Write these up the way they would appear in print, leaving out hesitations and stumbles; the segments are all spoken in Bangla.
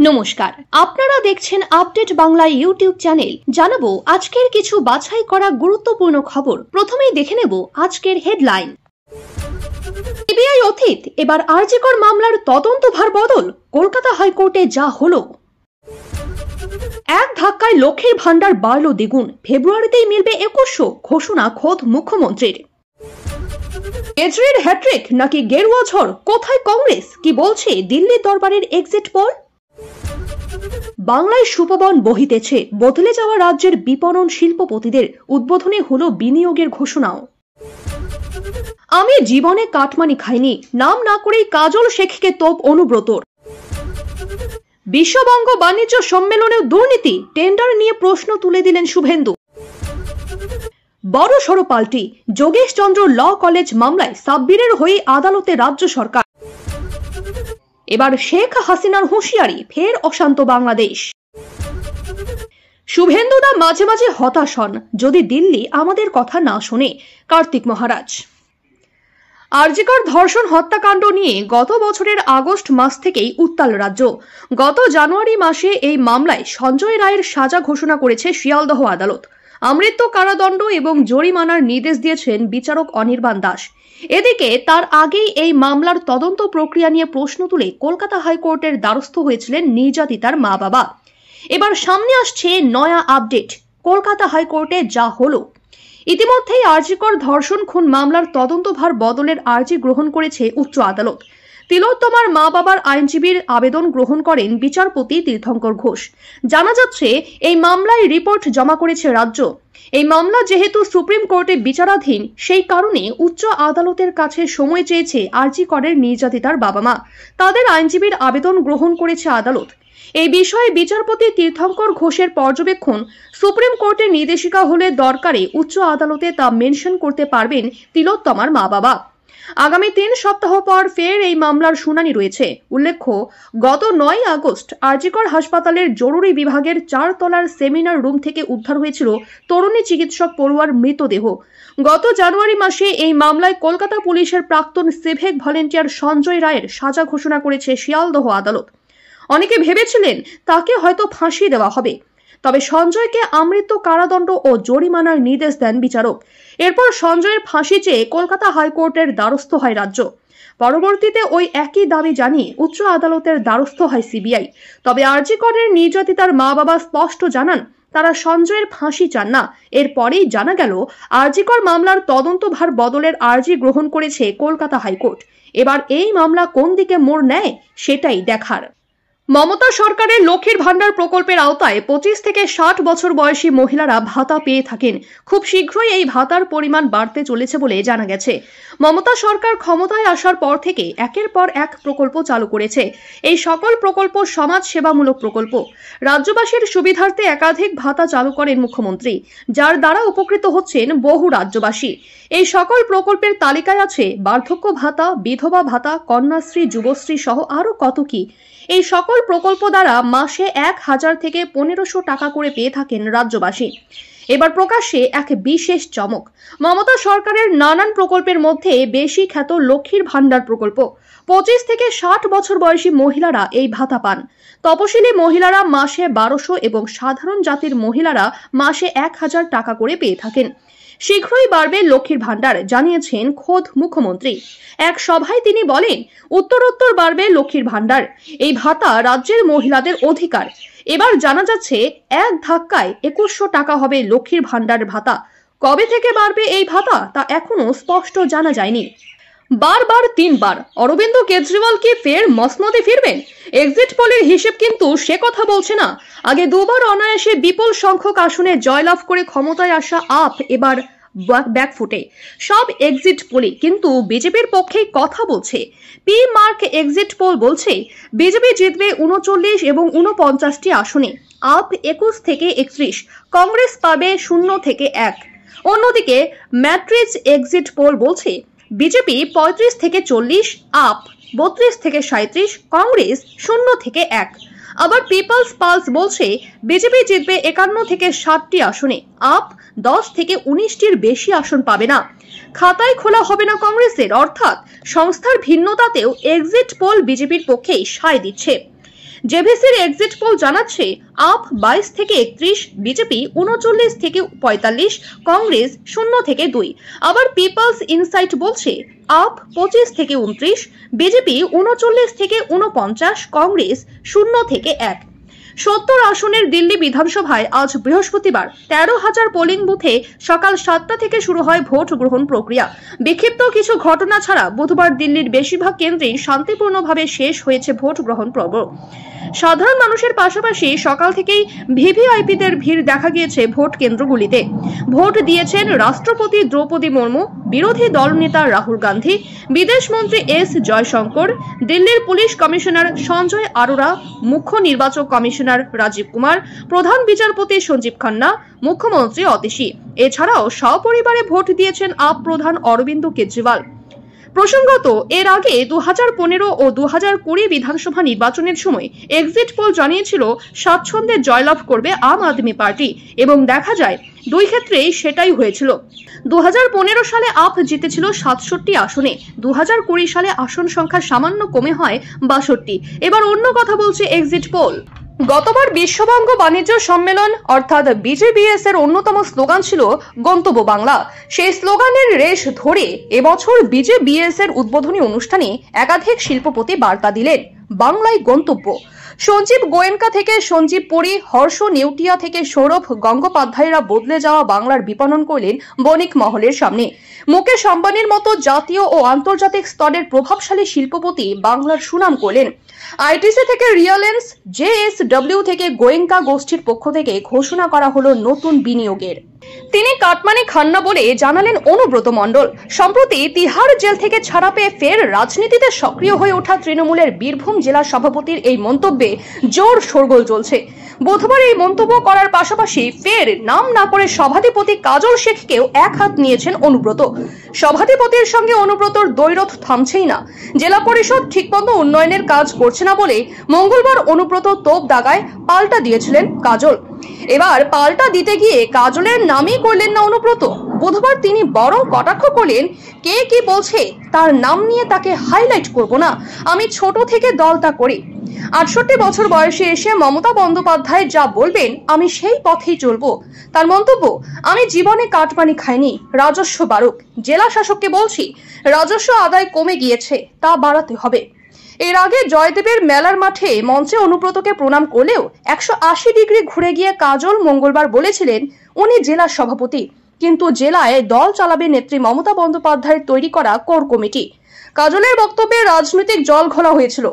নমস্কার, আপনারা দেখছেন আপডেট বাংলা ইউটিউব চ্যানেল। জানাবো আজকের কিছু বাছাই করা গুরুত্বপূর্ণ খবর। প্রথমেই দেখে নেব আজকের হেডলাইন। সিবিআই অতীত, এবার আরজিকর মামলার তদন্তভার বদল। কলকাতা হাইকোর্টে যা হলো। এক ধাক্কায় লক্ষ্মীর ভান্ডার বাড়ল দ্বিগুণ, ফেব্রুয়ারিতেই মিলবে 2100, ঘোষণা খোদ মুখ্যমন্ত্রীর। কেজরির হ্যাট্রিক নাকি গেরুয়া ঝড়, কোথায় কংগ্রেস, কি বলছে দিল্লির দরবারের এক্সিট পোল। বাংলায় সুপবন বহিতেছে, বদলে যাওয়া রাজ্যের বিপণন শিল্পপতিদের, উদ্বোধনে হলো বিনিয়োগের ঘোষণাও। আমি জীবনে কাটমানি খাইনি, নাম না করেই কাজল শেখকে তোপ অনুব্রতর। বিশ্ববঙ্গ বাণিজ্য সম্মেলনেও দুর্নীতি, টেন্ডার নিয়ে প্রশ্ন তুলে দিলেন শুভেন্দু। বড় সড় পাল্টি, যোগেশ চন্দ্র ল কলেজ মামলায় সাব্বিরের হয়ে আদালতে রাজ্য সরকার। এবার শেখ হাসিনার হুঁশিয়ারি, ফের অশান্ত বাংলাদেশ। শুভেন্দুদা মাঝে মাঝে হতাশ হন যদি দিল্লি আমাদের কথা না শোনে, কার্তিক মহারাজ। আরজিকর ধর্ষণ হত্যাকাণ্ড নিয়ে গত বছরের আগস্ট মাস থেকেই উত্তাল রাজ্য। গত জানুয়ারি মাসে এই মামলায় সঞ্জয় রায়ের সাজা ঘোষণা করেছে শিয়ালদহ আদালত। আমৃত্যু কারাদণ্ড এবং জরিমানার নির্দেশ দিয়েছেন বিচারক অনির্বাণ দাস। এদিকে তার আগেই এই মামলার তদন্ত প্রক্রিয়া নিয়ে প্রশ্ন তুলে কলকাতা হাইকোর্টের দ্বারস্থ হয়েছিলেন নির্যাতিতার মা বাবা। এবার সামনে আসছে নয়া আপডেট, কলকাতা হাইকোর্টে যা হলো। ইতিমধ্যেই আরজিকর ধর্ষণ খুন মামলার তদন্তভার বদলের আর্জি গ্রহণ করেছে উচ্চ আদালত। তিলোত্তমার মা বাবার আইনজীবীর আবেদন গ্রহণ করেন বিচারপতি তীর্থঙ্কর ঘোষ। জানা যাচ্ছে এই মামলায় রিপোর্ট জমা করেছে রাজ্য। এই মামলা যেহেতু সুপ্রিম কোর্টে বিচারাধীন, সেই কারণে উচ্চ আদালতের কাছে সময় চেয়েছে আরজিকরের নির্যাতিতার বাবা মা। তাদের আইনজীবীর আবেদন গ্রহণ করেছে আদালত। এই বিষয়ে বিচারপতি তীর্থঙ্কর ঘোষের পর্যবেক্ষণ, সুপ্রিম কোর্টের নির্দেশিকা হলে দরকারে উচ্চ আদালতে তা মেনশন করতে পারবেন তিলোত্তমার মা বাবা। আগামী 3 সপ্তাহ পর ফের এই মামলার শুনানি রয়েছে। উল্লেখ্য, গত 9 আগস্ট আরজিকর হাসপাতালের জরুরি বিভাগের 4 তলার সেমিনার রুম থেকে উদ্ধার হয়েছিল তরুণী চিকিৎসক পড়ুয়ার মৃতদেহ। গত জানুয়ারি মাসে এই মামলায় কলকাতা পুলিশের প্রাক্তন সিভিক ভলেন্টিয়ার সঞ্জয় রায়ের সাজা ঘোষণা করেছে শিয়ালদহ আদালত। অনেকে ভেবেছিলেন তাকে হয়তো ফাঁসি দেওয়া হবে, তবে সঞ্জয়কে আমৃত্যু কারাদণ্ড ও জরিমানার নির্দেশ দেন বিচারক। এরপর সঞ্জয়ের ফাঁসি চেয়ে কলকাতা হাইকোর্টের দ্বারস্থ হয় রাজ্য। পরবর্তীতে ওই একই দাবি জানিয়ে উচ্চ আদালতের দ্বারস্থ হয় সিবিআই। তবে আরজিকরের নির্যাতিতার মা বাবা স্পষ্ট জানান তারা সঞ্জয়ের ফাঁসি চান না। এরপরেই জানা গেল আরজিকর মামলার তদন্তভার বদলের আর্জি গ্রহণ করেছে কলকাতা হাইকোর্ট। এবার এই মামলা কোন দিকে মোড় নেয় সেটাই দেখার। মমতা সরকারের লক্ষ্মীর ভান্ডার প্রকল্পের আওতায় 25 থেকে 60 বছর বয়সী মহিলারা ভাতা পেয়ে থাকেন। খুব শীঘ্রই এই ভাতার পরিমাণ বাড়তে চলেছে বলে জানা গেছে। মমতা সরকার ক্ষমতায় আসার পর থেকে একের পর এক প্রকল্প চালু করেছে। এই সকল প্রকল্প সমাজ সেবামূলক প্রকল্প। রাজ্যবাসীর সুবিধার্থে একাধিক ভাতা চালু করেন মুখ্যমন্ত্রী, যার দ্বারা উপকৃত হচ্ছেন বহু রাজ্যবাসী। এই সকল প্রকল্পের তালিকায় আছে বার্ধক্য ভাতা, বিধবা ভাতা, কন্যাশ্রী, যুবশ্রী সহ আরো কত কি। এই সকল প্রকল্প দ্বারা মাসে 1000 থেকে 1500 টাকা করে পেয়ে থাকেন রাজ্যবাসী। এবার প্রকাশ্যে এক বিশেষ চমক। মমতা সরকারের নানান প্রকল্পের মধ্যে বেশি খ্যাত লক্ষ্মীর ভান্ডার প্রকল্প। 25 থেকে 60 বছর বয়সী মহিলারা এই ভাতা পান। তপশিলি মহিলারা মাসে 1200 এবং সাধারণ জাতির মহিলারা মাসে 1000 টাকা করে পেয়ে থাকেন। শীঘ্রই বাড়বে লক্ষ্মীর ভান্ডার, জানিয়েছেন খোদ মুখ্যমন্ত্রী। এক সভায় তিনি বলেন, উত্তরোত্তর বাড়বে লক্ষ্মীর ভান্ডার। এই ভাতা রাজ্যের মহিলাদের অধিকার। এবার জানা যাচ্ছে এক ধাক্কায় 2100 টাকা হবে লক্ষ্মীর ভান্ডার ভাতা। কবে থেকে বাড়বে এই ভাতা তা এখনো স্পষ্ট জানা যায়নি। বারবার 3 বার অরবিন্দ কেজরিওয়াল কি ফের মসনদে ফিরবেন? এক্সিট পোলের হিসেব কিন্তু সে কথা বলছে না। আগে 2 বার অনায়াসে বিপুল সংখ্যক আসনে জয়লাভ করে ক্ষমতায় আসা আপ এবার ব্যাকফুটে। সব এক্সিট পোলে কিন্তু বিজেপির পক্ষেই কথা বলছে। পি মার্ক এক্সিট পোল বলছে বিজেপি জিতবে 39 এবং 49টি আসনে, আপ 21 থেকে 31, কংগ্রেস পাবে 0 থেকে 1। অন্যদিকে ম্যাট্রিক্স এক্সিট পোল বলছে বিজেপি 35 থেকে 40, আপ 32 থেকে 37, কংগ্রেস 0 থেকে 1। আবার পিপলস পালস বলছে বিজেপি জিতবে 51 থেকে 60টি আসনে, আপ 10 থেকে 19টির বেশি আসন পাবে না। খাতায় খোলা হবে না কংগ্রেসের, অর্থাৎ সংস্থার ভিন্নতাতেও এক্সিট পোল বিজেপির পক্ষেই সায় দিচ্ছে। জেভিসির এক্সিট পোল জানাচ্ছে আপ 22 থেকে 31, বিজেপি 39 থেকে 45, কংগ্রেস 0 থেকে 2। আবার পিপলস ইনসাইট বলছে আপ 25 থেকে 29, বিজেপি 39 থেকে 49, কংগ্রেস 0 থেকে 1। 70 আসনের দিল্লি বিধানসভায় আজ বৃহস্পতিবার 13,000 পোলিং বুথে সকাল 7টা থেকে শুরু হয় ভোট গ্রহণ প্রক্রিয়া। বিক্ষিপ্ত কিছু ঘটনা ছাড়া বুধবার দিল্লির বেশিরভাগ কেন্দ্রেই শান্তিপূর্ণভাবে শেষ হয়েছে ভোট গ্রহণ পর্ব। সাধারণ মানুষের পাশাপাশি সকাল থেকেই ভিভিআইপিদের ভিড় দেখা গিয়েছে ভোট কেন্দ্রগুলিতে। ভোট দিয়েছেন রাষ্ট্রপতি দ্রৌপদী মুর্মু, বিরোধী দলনেতা রাহুল গান্ধী, বিদেশমন্ত্রী এস জয়শঙ্কর, দিল্লির পুলিশ কমিশনার সঞ্জয় আরোরা, মুখ্য নির্বাচন কমিশনার রাজীব কুমার, প্রধান বিচারপতি সঞ্জীব খান্না, মুখ্যমন্ত্রী অতীশী। এছাড়াও সপরিবারে ভোট দিয়েছেন আপ প্রধান অরবিন্দ কেজরিওয়াল। প্রসঙ্গত, এর আগে 2015 ও 2020 বিধানসভা নির্বাচনের সময় এক্সিট পোল জানিয়েছিল স্বাচ্ছন্দ্যে জয়লাভ করবে আম আদমি পার্টি, এবং দেখা যায় দুই ক্ষেত্রেই সেটাই হয়েছিল। 2015 সালে আপ জিতেছিল 67 আসনে, 2020 সালে আসন সংখ্যা সামান্য কমে হয় 62। এবার অন্য কথা বলছে এক্সিট পোল। গতবার বিশ্ববঙ্গ বাণিজ্য সম্মেলন অর্থাৎ বিজেবিএস এর অন্যতম স্লোগান ছিল গন্তব্য বাংলা। সেই স্লোগানের রেশ ধরে এবছর বিজেবিএস এর উদ্বোধনী অনুষ্ঠানে একাধিক শিল্পপতি বার্তা দিলেন বাংলায় গন্তব্য। সঞ্জীব গোয়েঙ্কা থেকে সঞ্জীব পুরী, হর্ষ নেউটিয়া থেকে সৌরভ গঙ্গোপাধ্যায়রা বদলে যাওয়া বাংলার বিপণন করলেন বণিক মহলের সামনে। মুকেশ আম্বানির মতো জাতীয় ও আন্তর্জাতিক স্তরের প্রভাবশালী শিল্পপতি বাংলার সুনাম করলেন। আইটিসি থেকে রিয়ালেন্স, জেএসডব্লিউ থেকে গোয়েঙ্কা গোষ্ঠীর পক্ষ থেকে ঘোষণা করা হলো নতুন বিনিয়োগের। তিনি কাটমানি খান না বলে জানালেন অনুব্রত মণ্ডল। সম্প্রতি তিহার জেল থেকে ছাড়া পেয়ে ফের রাজনীতিতে সক্রিয় হয়ে ওঠা তৃণমূলের বীরভূম জেলা সভাপতির এই মন্তব্যে জোর শোরগোল চলছে। বুধবার এই মন্তব্য করার পাশাপাশি ফের নাম না করে সভাধিপতি কাজল শেখকেও এক হাত নিয়েছেন অনুব্রত। সভাধিপতির সঙ্গে অনুব্রতর দ্বৈরথ থামছেই না। জেলা পরিষদ ঠিকমতো উন্নয়নের কাজ করছে না বলে মঙ্গলবার অনুব্রত তোপ দাগায় পাল্টা দিয়েছিলেন কাজল। এবার পাল্টা দিতে গিয়ে কাজলের নামই করলেন না অনুব্রত। বুধবার তিনি বরং কটাক্ষ করলেন, কে কি বলছে তার নাম নিয়ে তাকে হাইলাইট করব না, আমি ছোট থেকে দলটা করি। 68 বছর বয়সে এসে মমতা বন্দ্যোপাধ্যায় যা বলবেন আমি সেই পথেই চলবো। তার মন্তব্য, আমি জীবনে কাটমানি খাইনি, রাজস্ব বাড়ুক। জেলা শাসককে বলছি, রাজস্ব আদায় কমে গিয়েছে, তা বাড়াতে হবে। এর আগে জয়দেবের মেলার মাঠে মঞ্চে অনুব্রতকে প্রণাম করলেও 180 ডিগ্রি ঘুরে গিয়ে কাজল মঙ্গলবার বলেছিলেন উনি জেলা সভাপতি, কিন্তু জেলায় দল চালাবে নেত্রী মমতা বন্দ্যোপাধ্যায়ের তৈরি করা কোর কমিটি। কাজলের বক্তব্যে রাজনৈতিক জল ঘোলা হয়েছিল।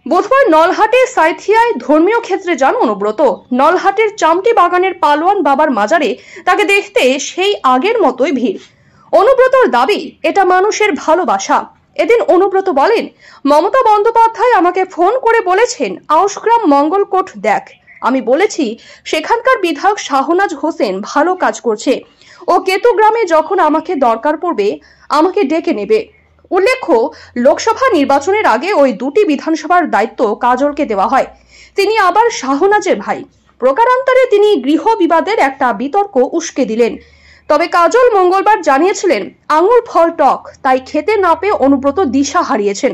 বুধবার নলহাটে সাইথিয়ায় ধর্মীয় ক্ষেত্রে যান অনুব্রত। নলহাটের চামটি বাগানের পালোয়ান বাবার মাজারে তাকে দেখতে সেই আগের মতোই ভিড়। অনুব্রতর দাবি, এটা মানুষের ভালোবাসা। এদিন অনুব্রত বলেন, মমতা বন্দ্যোপাধ্যায় আমাকে ফোন করে বলেছেন আউশগ্রাম মঙ্গলকোট দেখ। আমি বলেছি সেখানকার বিধায়ক শাহনাজ হোসেন ভালো কাজ করছে, ও কেতুগ্রামে যখন আমাকে দরকার পড়বে আমাকে ডেকে নেবে। উল্লেখ্য, লোকসভা নির্বাচনের আগে ওই দুটি বিধানসভার দায়িত্ব কাজলকে দেওয়া হয়। তিনি আবার শাহনাজের ভাই। প্রকারান্তরে তিনি গৃহ বিবাদের একটা বিতর্ক উস্কে দিলেন। তবে কাজল মঙ্গলবার জানিয়েছিলেন আঙুর ফল টক, তাই খেতে না পেয়ে অনুব্রত দিশা হারিয়েছেন।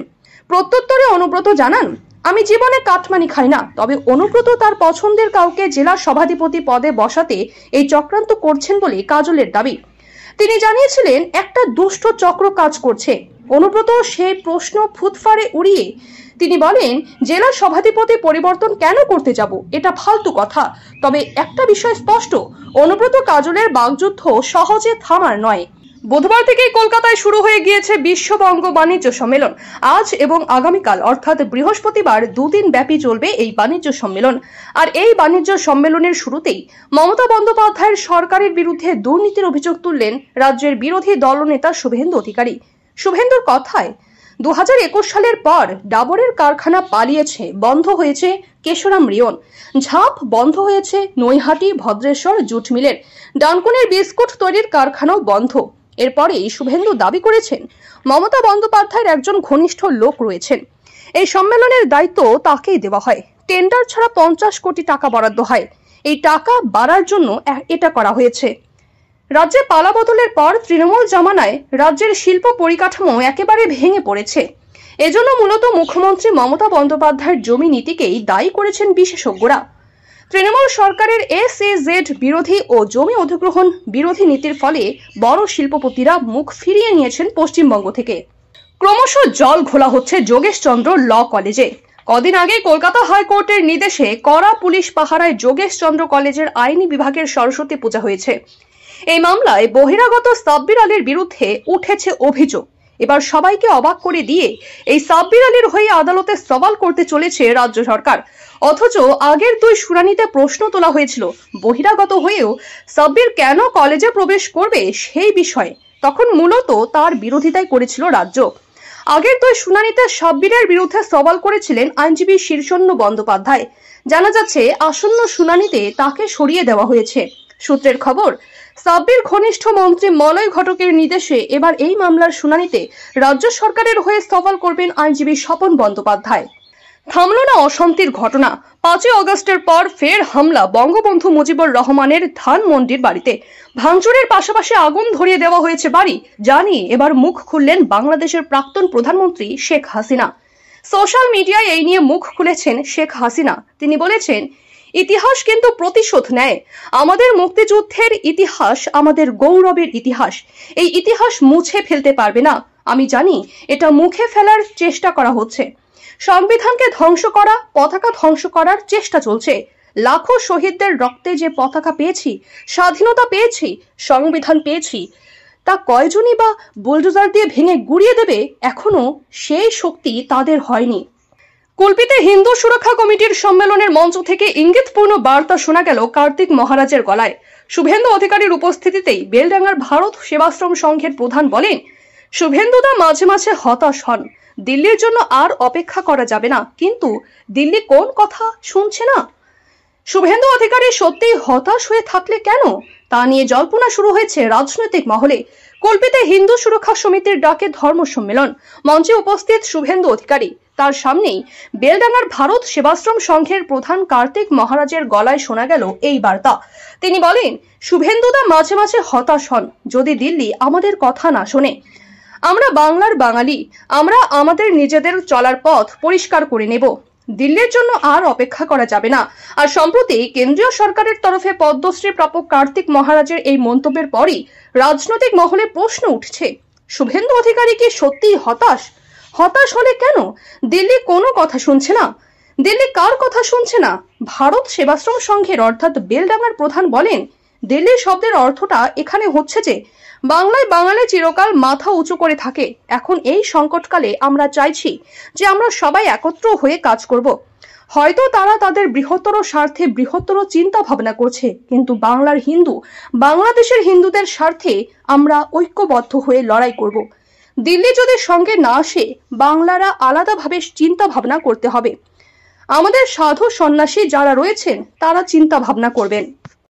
প্রত্যুত্তরে অনুব্রত জানান, আমি জীবনে কাটমানি খাই না। তবে অনুব্রত তার পছন্দের কাউকে জেলা সভাধিপতি পদে বসাতে এই চক্রান্ত করছেন বলে কাজলের দাবি। তিনি জানিয়েছিলেন একটা দুষ্ট চক্র কাজ করছে। অনুব্রত সেই প্রশ্ন ফুৎফারে উড়িয়ে তিনি বলেন, জেলা সভাধিপতি পরিবর্তন কেন করতে যাব, এটা ফালতু কথা। তবে একটা বিষয় স্পষ্ট, অনুব্রত কাজলের বাগযুদ্ধ সহজে থামার নয়। বুধবার থেকেই কলকাতায় শুরু হয়ে গিয়েছে বিশ্ববঙ্গ বাণিজ্য সম্মেলন। আজ এবং আগামীকাল অর্থাৎ বৃহস্পতিবার 2 দিন ব্যাপী চলবে এই বাণিজ্য সম্মেলন। আর এই বাণিজ্য সম্মেলনের শুরুতেই মমতা বন্দ্যোপাধ্যায়ের সরকারের বিরুদ্ধে দুর্নীতির অভিযোগ তুললেন রাজ্যের বিরোধী দলনেতা শুভেন্দু অধিকারী। শুভেন্দুর কথায়, 2021 সালের পর ডাবরের কারখানা পালিয়েছে, বন্ধ হয়েছে কেশরাম রিয়ন, ঝাঁপ বন্ধ হয়েছে নৈহাটি ভদ্রেশ্বর জুট মিলের, ডানকুনির বিস্কুট তৈরির কারখানাও বন্ধ। এরপরেই শুভেন্দু দাবি করেছেন মমতা বন্দ্যোপাধ্যায়ের একজন ঘনিষ্ঠ লোক রয়েছেন। এই সম্মেলনের দায়িত্ব তাকেই দেওয়া হয়। টেন্ডার ছাড়া 50 কোটি টাকা বরাদ্দ হয়। এই টাকা বাড়ার জন্য এটা করা হয়েছে। রাজ্যে পালাবদলের পর তৃণমূল জামানায় রাজ্যের শিল্প পরিকাঠামো একেবারে ভেঙে পড়েছে। এজন্য মূলত মুখ্যমন্ত্রী মমতা বন্দ্যোপাধ্যায়ের জমি নীতিকেই দায়ী করেছেন বিশেষজ্ঞরা। তৃণমূল সরকারের SEZ বিরোধী ও জমি অধিগ্রহণ বিরোধী নীতির ফলে বড় শিল্পপতিরা মুখ ফিরিয়ে নিয়েছেন পশ্চিমবঙ্গ থেকে। ক্রমশ জল ঘোলা হচ্ছে যোগেশচন্দ্র ল কলেজে। কদিন আগে কলকাতা হাইকোর্টের নির্দেশে কড়া পুলিশ পাহারায় যোগেশচন্দ্র কলেজের আইনি বিভাগের সরস্বতী পূজা হয়েছে। এই মামলায় বহিরাগত সাব্বির আলীর বিরুদ্ধে উঠেছে অভিযোগ। এবার সবাইকে অবাক করে দিয়ে এই সাব্বির আলীর হয়ে আদালতে সওয়াল করতে চলেছে রাজ্য সরকার। অথচ আগের 2 শুনানিতে প্রশ্ন তোলা হয়েছিল বহিরাগত হয়েও সাব্বির কেন কলেজে প্রবেশ করবে সেই বিষয়ে। তখন মূলত তার বিরোধিতাই করেছিল রাজ্য। আগের 2 শুনানিতে সাব্বিরের বিরুদ্ধে সওয়াল করেছিলেন আইনজীবী শীর্ষণ্য বন্দ্যোপাধ্যায়। জানা যাচ্ছে আসন্ন শুনানিতে তাকে সরিয়ে দেওয়া হয়েছে। সূত্রের খবর, সাব্বির ঘনিষ্ঠ মন্ত্রী মলয় ঘটকের নির্দেশে এবার এই মামলার শুনানিতে রাজ্য সরকারের হয়ে সওয়াল করবেন আইনজীবী স্বপন বন্দ্যোপাধ্যায়। থামল না অশান্তির ঘটনা। 5 আগস্টের পর ফের হামলা বঙ্গবন্ধু মুজিবুর রহমানের ধানমন্ডির বাড়িতে। ভাঙচুরের পাশাপাশি আগুন ধরিয়ে দেওয়া হয়েছে বাড়ি। জানিয়ে এবার মুখ খুললেন বাংলাদেশের প্রাক্তন প্রধানমন্ত্রী শেখ হাসিনা। সোশ্যাল মিডিয়ায় এই নিয়ে মুখ খুলেছেন শেখ হাসিনা। তিনি বলেছেন, ইতিহাস কিন্তু প্রতিশোধ নেয়। আমাদের মুক্তিযুদ্ধের ইতিহাস আমাদের গৌরবের ইতিহাস। এই ইতিহাস মুছে ফেলতে পারবে না। আমি জানি এটা মুছে ফেলার চেষ্টা করা হচ্ছে। সংবিধানকে ধ্বংস করা, পতাকা ধ্বংস করার চেষ্টা চলছে। লাখো শহীদদের রক্তে যে পতাকা পেয়েছি, স্বাধীনতা পেয়েছি, সংবিধান পেয়েছি, তা কয়জনই বা বুলডোজার দিয়ে ভেঙে গুড়িয়ে দেবে, এখনো সেই শক্তি তাদের হয়নি। কুলপিতে হিন্দু সুরক্ষা কমিটির সম্মেলনের মঞ্চ থেকে ইঙ্গিতপূর্ণ বার্তা শোনা গেল কার্তিক মহারাজের গলায়। শুভেন্দু অধিকারীর উপস্থিতিতেই বেলডাঙ্গার ভারত সেবাশ্রম সংঘের প্রধান বলেন, শুভেন্দুদা মাঝে মাঝে হতাশ হন। দিল্লির জন্য আর অপেক্ষা করা যাবে না। কিন্তু দিল্লি কোন কথা শুনছে না। শুভেন্দু অধিকারী সত্যিই হতাশ হয়ে থাকলে কেন, তা নিয়ে জল্পনা শুরু হয়েছে রাজনৈতিক মহলে। কল্পিতে হিন্দু সুরক্ষা সমিতির ডাকে ধর্ম সম্মেলন। মঞ্চে উপস্থিত শুভেন্দু অধিকারী। তার সামনেই বেলডাঙ্গার ভারত সেবাশ্রম সংঘের প্রধান কার্তিক মহারাজের গলায় শোনা গেল এই বার্তা। তিনি বলেন, শুভেন্দুদা মাঝে মাঝে হতাশ হন যদি দিল্লি আমাদের কথা না শোনে। আমরা বাংলার বাঙালি, আমরা আমাদের নিজেদের চলার পথ পরিষ্কার করে নেব। দিল্লির জন্য আর অপেক্ষা করা যাবে না। আর সম্প্রতি কেন্দ্রীয় সরকারের তরফে পদ্মশ্রী প্রাপক কার্তিক মহারাজের এই মন্তব্যের পরই রাজনৈতিক মহলে প্রশ্ন উঠছে, শুভেন্দু অধিকারী কি সত্যিই হতাশ? হতাশ হলে কেন? দিল্লি কোনো কথা শুনছে না। দিল্লি কার কথা শুনছে না? ভারত সেবাশ্রম সংঘের অর্থাৎ বেলডাঙ্গার প্রধান বলেন, দিল্লির শব্দের অর্থটা এখানে হচ্ছে যে বাংলায় বাঙালি চিরকাল মাথা উঁচু করে থাকে। এখন এই সংকটকালে আমরা চাইছি যে আমরা সবাই একত্র হয়ে কাজ করব। হয়তো তারা তাদের বৃহত্তর স্বার্থে বৃহত্তর চিন্তা ভাবনা করছে, কিন্তু বাংলার হিন্দু, বাংলাদেশের হিন্দুদের স্বার্থে আমরা ঐক্যবদ্ধ হয়ে লড়াই করব। দিল্লি যদি সঙ্গে না আসে, বাংলারা আলাদাভাবে চিন্তা ভাবনা করতে হবে। আমাদের সাধু সন্ন্যাসী যারা রয়েছেন তারা চিন্তা ভাবনা করবেন।